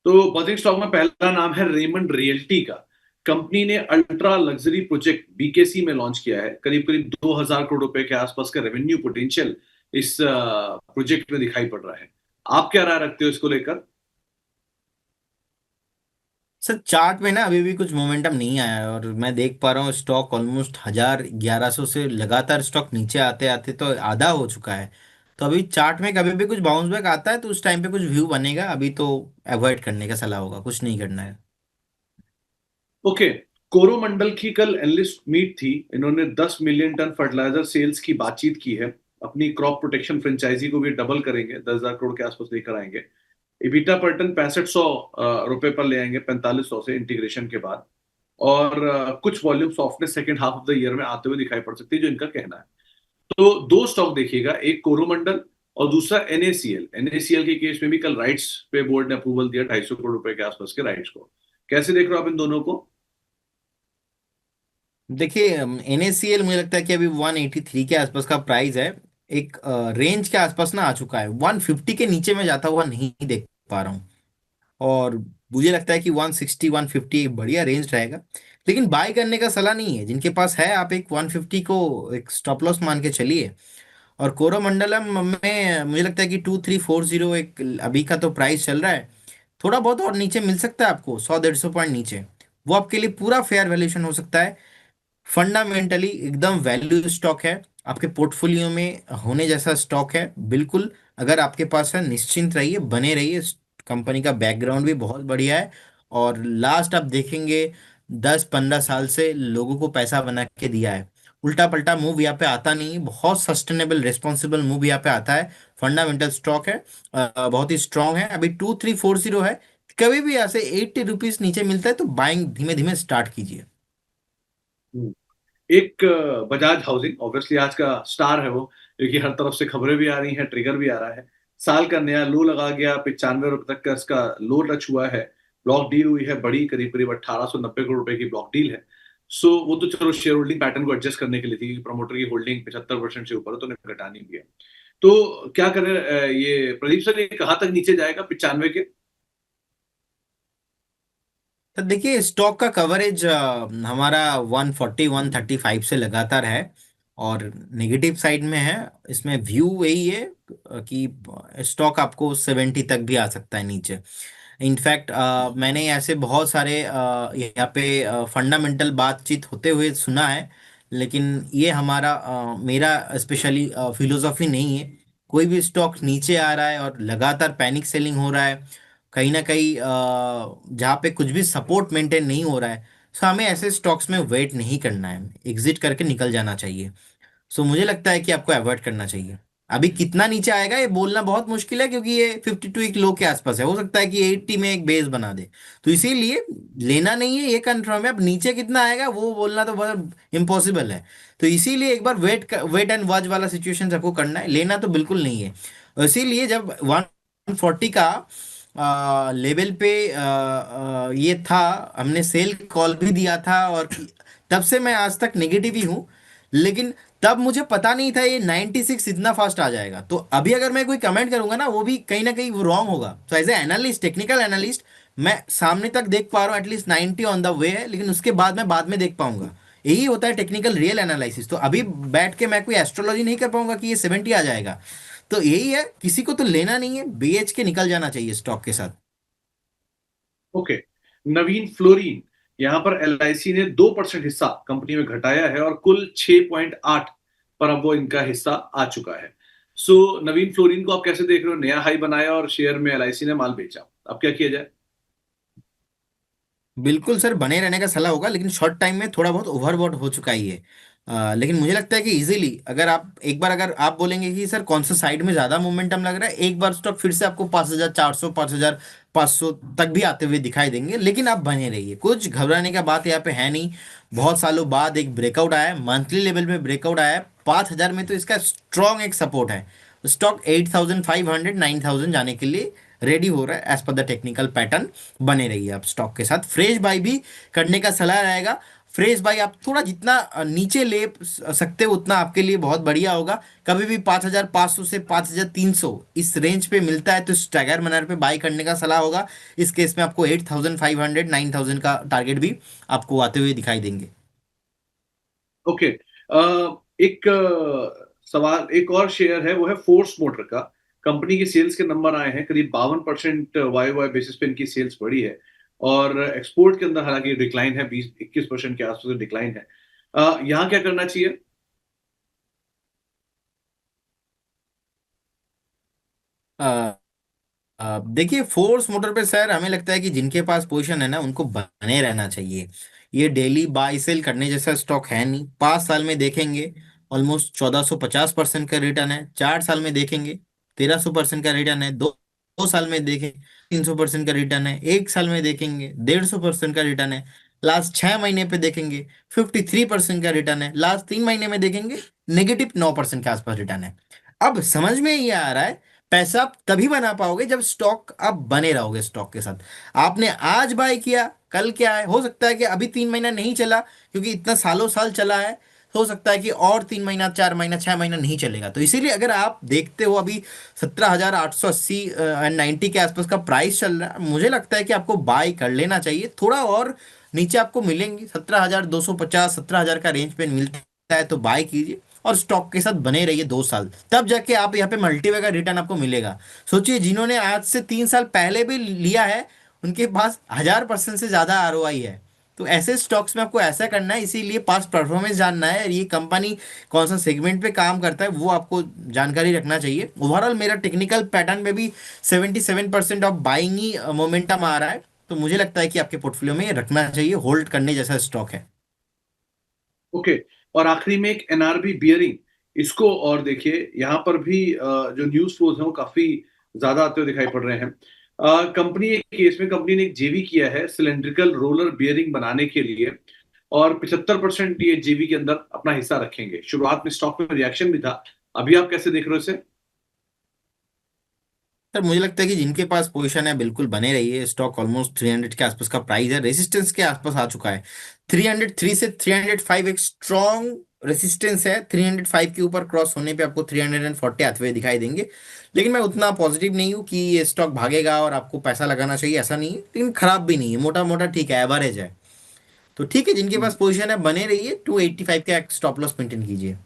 तो buzzing stock में पहला नाम है रेमंड रियल्टी का। कंपनी ने अल्ट्रा लग्जरी प्रोजेक्ट बीकेसी में लॉन्च किया है। करीब करीब 2000 करोड़ रुपए के आसपास का रेवेन्यू पोटेंशियल इस प्रोजेक्ट में दिखाई पड़ रहा है। आप क्या राय रखते हो इसको लेकर? सर चार्ट में ना अभी भी कुछ मोमेंटम नहीं आया है, और मैं देख पा रहा हूँ स्टॉक ऑलमोस्ट 1100 से लगातार स्टॉक नीचे आते आते तो आधा हो चुका है। तो अभी चार्ट में कभी भी कुछ बाउंस बैक आता है तो उस टाइम पे कुछ व्यू बनेगा, अभी तो अवॉइड करने का सलाह होगा, कुछ नहीं करना है। ओके। कोरोमंडल की कल एनालिस्ट मीट थी। इन्होंने 10 मिलियन टन फर्टिलाइजर सेल्स की बातचीत की है। अपनी क्रॉप प्रोटेक्शन फ्रेंचाइजी को भी डबल करेंगे, 10,000 करोड़ के आसपास लेकर आएंगे। इबिटा पर टन 6500 रुपए पर ले आएंगे 4500 से इंटीग्रेशन के बाद। और कुछ volume softness second half of the year में आते हुए दिखाई पड़ सकती है, जो इनका कहना है। तो दो स्टॉक देखिएगा, एक कोरोमंडल और दूसरा एनएसीएल। एनएसीएल के केस में भी कल राइट्स पे बोर्ड ने अप्रूवल दिया 250 करोड़ रुपए के आसपास के राइट्स को। कैसे देख रहे हो आप इन दोनों को? देखिए एनएसीएल मुझे लगता है कि अभी 183 के आसपास का प्राइस है। एक रेंज के आसपास ना आ चुका है, 150 के नीचे में जाता हुआ नहीं देख पा रहा हूँ। और मुझे लगता है कि 160 150 एक बढ़िया रेंज रहेगा। लेकिन बाय करने का सलाह नहीं है, जिनके पास है आप एक 150 को एक स्टॉप लॉस मान के चलिए। और कोरोमंडलम में मुझे लगता है कि 2340 एक अभी का तो प्राइस चल रहा है। थोड़ा बहुत और नीचे मिल सकता है आपको, 100 150 पॉइंट नीचे। वो आपके लिए पूरा फेयर वैल्यूएशन हो सकता है। फंडामेंटली एकदम वैल्यू स्टॉक है, आपके पोर्टफोलियो में होने जैसा स्टॉक है बिल्कुल। अगर आपके पास है निश्चिंत रहिए, बने रहिए। कंपनी का बैकग्राउंड भी बहुत बढ़िया है। और लास्ट आप देखेंगे 10 15 साल से लोगों को पैसा बना के दिया है। उल्टा पल्टा मूव यहाँ पे आता नहीं है, बहुत सस्टेनेबल रिस्पॉन्सिबल मूव यहाँ पे आता है। फंडामेंटल स्टॉक है, बहुत ही स्ट्रांग है। अभी 2340 है। कभी भी यहाँ से 80 रुपीज नीचे मिलता है तो बाइंग धीमे धीमे स्टार्ट कीजिए। हम्म। एक बजाज हाउसिंग ऑब्वियसली आज का स्टार है वो, क्योंकि हर तरफ से खबरें भी आ रही हैं, ट्रिगर भी आ रहा है। साल का नया लो लगा गया, 95 रुपए तक का इसका लो टच हुआ है। ब्लॉक डील हुई है बड़ी, करीब करीब 1890 करोड़ रुपए की ब्लॉक डील है। सो वो तो चलो शेयर होल्डिंग पैटर्न को एडजस्ट करने के लिए थी, प्रमोटर की होल्डिंग 75% से ऊपर है तो उन्हें घटानी भी है। तो क्या करें, ये प्रदीप सर, ये कहाँ तक नीचे जाएगा 95 के? तो देखिए स्टॉक का कवरेज हमारा 140 135 से लगातार है। और नेगेटिव साइड में है। इसमें व्यू वही है कि स्टॉक आपको 70 तक भी आ सकता है नीचे। इनफैक्ट मैंने ऐसे बहुत सारे यहाँ पे फंडामेंटल बातचीत होते हुए सुना है। लेकिन ये हमारा मेरा स्पेशली फिलोसॉफी नहीं है। कोई भी स्टॉक नीचे आ रहा है और लगातार पैनिक सेलिंग हो रहा है, कहीं ना कहीं जहाँ पे कुछ भी सपोर्ट मेंटेन नहीं हो रहा है, सो हमें ऐसे स्टॉक्स में वेट नहीं करना है, एग्जिट करके निकल जाना चाहिए। सो मुझे लगता है कि आपको अवॉइड करना चाहिए। अभी कितना नीचे आएगा ये बोलना बहुत मुश्किल है, क्योंकि ये 52 एक लो के आसपास है, हो सकता है कि 80 में एक बेस बना दे। तो इसीलिए लेना नहीं है, ये कंफर्म है। अब नीचे कितना आएगा वो बोलना तो बहुत इम्पॉसिबल है। तो इसीलिए एक बार वेट एंड वॉच वाला सिचुएशन सबको करना है, लेना तो बिल्कुल नहीं है। इसीलिए जब 140 का लेवल पे ये था, हमने सेल कॉल भी दिया था। और तब से मैं आज तक नेगेटिव ही हूँ। लेकिन तब मुझे पता नहीं था ये 96 इतना फास्ट आ जाएगा। तो अभी अगर मैं कोई कमेंट करूंगा ना कहीं वो रॉन्ग होगा। तो as a analyst, technical analyst, मैं सामने तक देख पा रहा हूँ एटलीस्ट 90 ऑन द वे है, लेकिन उसके बाद मैं बाद में देख पाऊंगा। यही होता है टेक्निकल रियल एनालिसिस। तो अभी बैठ के मैं कोई एस्ट्रोलॉजी नहीं कर पाऊंगा कि ये 70 आ जाएगा। तो यही है, किसी को तो लेना नहीं है, बेच के निकल जाना चाहिए स्टॉक के साथ। ओके। नवीन फ्लोरिन, यहां पर एलआईसी ने 2% हिस्सा कंपनी में घटाया है और कुल 6.8 पर अब वो इनका हिस्सा आ चुका है। सो नवीन फ्लोरिन को आप कैसे देख रहे हो? नया हाई बनाया और शेयर में एलआईसी ने माल बेचा, अब क्या किया जाए? बिल्कुल सर, बने रहने का सलाह होगा, लेकिन शॉर्ट टाइम में थोड़ा बहुत ओवरबॉट हो चुका ही है। लेकिन मुझे लगता है कि इजीली अगर आप एक बार अगर आप बोलेंगे कि सर कौन सा साइड में ज्यादा मोमेंटम लग रहा है, एक बार स्टॉक फिर से आपको 5400 5500 तक भी आते हुए दिखाई देंगे। लेकिन आप बने रहिए, कुछ घबराने का बात यहाँ पे है नहीं। बहुत सालों बाद एक ब्रेकआउट आया है, मंथली लेवल में ब्रेकआउट आया है 5000 में, तो इसका स्ट्रॉन्ग एक सपोर्ट है। स्टॉक 8500 9000 जाने के लिए रेडी हो रहा है as per the technical pattern. बने रहिए आप स्टॉक के साथ, फ्रेश बाय भी करने का सलाह रहेगा। फ्रेश बाई आप थोड़ा जितना नीचे ले सकते हो उतना आपके लिए बहुत बढ़िया होगा। कभी भी 5,500 से 5,300 इस रेंज पे मिलता है तो स्टैगर मनर पे बाई करने का सलाह होगा। इस केस में आपको 8,500 9,000 का टारगेट भी आपको आते हुए दिखाई देंगे। ओके। एक सवाल, एक और शेयर है, वो है फोर्स मोटर का। कंपनी की सेल्स के नंबर आए हैं, करीब 52% वाई वाई बेसिस पे इनकी सेल्स बढ़ी है। और एक्सपोर्ट के अंदर हालांकि डिक्लाइन है, 20-21% के आसपास डिक्लाइन है। यहाँ क्या करना चाहिए? देखिए फोर्स मोटर पे सर हमें लगता है कि जिनके पास पोजीशन है ना उनको बने रहना चाहिए। ये डेली बाय सेल करने जैसा स्टॉक है नहीं। 5 साल में देखेंगे ऑलमोस्ट 1,450% का रिटर्न है। 4 साल में देखेंगे 1,300% का रिटर्न है। दो साल में देखेंगे 300% का रिटर्न है। 1 साल में देखेंगे 150% का रिटर्न है। लास्ट 6 महीने पे देखेंगे 53% का रिटर्न है। लास्ट 3 महीने में देखेंगे -9% के आसपास रिटर्न है। अब समझ में ये आ रहा है पैसा आप तभी बना पाओगे जब स्टॉक आप बने रहोगे स्टॉक के साथ। आपने आज बाय किया, कल क्या है, हो सकता है कि अभी 3 महीना नहीं चला क्योंकि इतना सालों साल चला है। हो सकता है कि और 3 महीना 4 महीना 6 महीना नहीं चलेगा। तो इसीलिए अगर आप देखते हो अभी 17,880 एंड 90 के आसपास का प्राइस चल रहा है, मुझे लगता है कि आपको बाय कर लेना चाहिए। थोड़ा और नीचे आपको मिलेंगी 17,250 17,000 का रेंज पे मिलता है तो बाय कीजिए और स्टॉक के साथ बने रहिए 2 साल, तब जाके आप यहाँ पे मल्टीवे का रिटर्न आपको मिलेगा। सोचिए जिन्होंने आज से 3 साल पहले भी लिया है उनके पास 1,000% से ज्यादा आरओआई है। तो ऐसे स्टॉक्स में आपको ऐसा करना है, इसीलिए पास्ट परफॉर्मेंस जानना है, ये कंपनी कौन सा सेगमेंट पे काम करता है वो आपको जानकारी रखना चाहिए। ओवरऑल मेरा टेक्निकल पैटर्न में भी 77% ऑफ बाइंग ही मोमेंटम आ रहा है। तो मुझे लगता है कि आपके पोर्टफोलियो में ये रखना चाहिए, होल्ड करने जैसा स्टॉक है। ओके। और आखिरी में एक एनआरबी बियरिंग, इसको और देखिए, यहाँ पर भी जो न्यूज फ्लोज हैं वो काफी ज्यादा आते हुए दिखाई पड़ रहे हैं। कंपनी एक केस में कंपनी ने एक जेवी किया है सिलेंड्रिकल रोलर बियरिंग बनाने के लिए, और 75% ये जेवी के अंदर अपना हिस्सा रखेंगे। शुरुआत में स्टॉक में रिएक्शन भी था। अभी आप कैसे देख रहे हो इसे? सर मुझे लगता है कि जिनके पास पोजीशन है बिल्कुल बने रहिए। स्टॉक ऑलमोस्ट 300 के आसपास का प्राइस है, रेजिस्टेंस के आसपास आ चुका है। 303 से 305 एक स्ट्रॉन्ग रेजिस्टेंस है। 305 के ऊपर क्रॉस होने पे आपको 340 आते हुए दिखाई देंगे। लेकिन मैं उतना पॉजिटिव नहीं हूँ कि ये स्टॉक भागेगा और आपको पैसा लगाना चाहिए, ऐसा नहीं है। लेकिन खराब भी नहीं है, मोटा मोटा ठीक है, एवरेज है। तो ठीक है, जिनके पास पोजीशन है बने रहिए। 285 का स्टॉप लॉस मेंटेन कीजिए।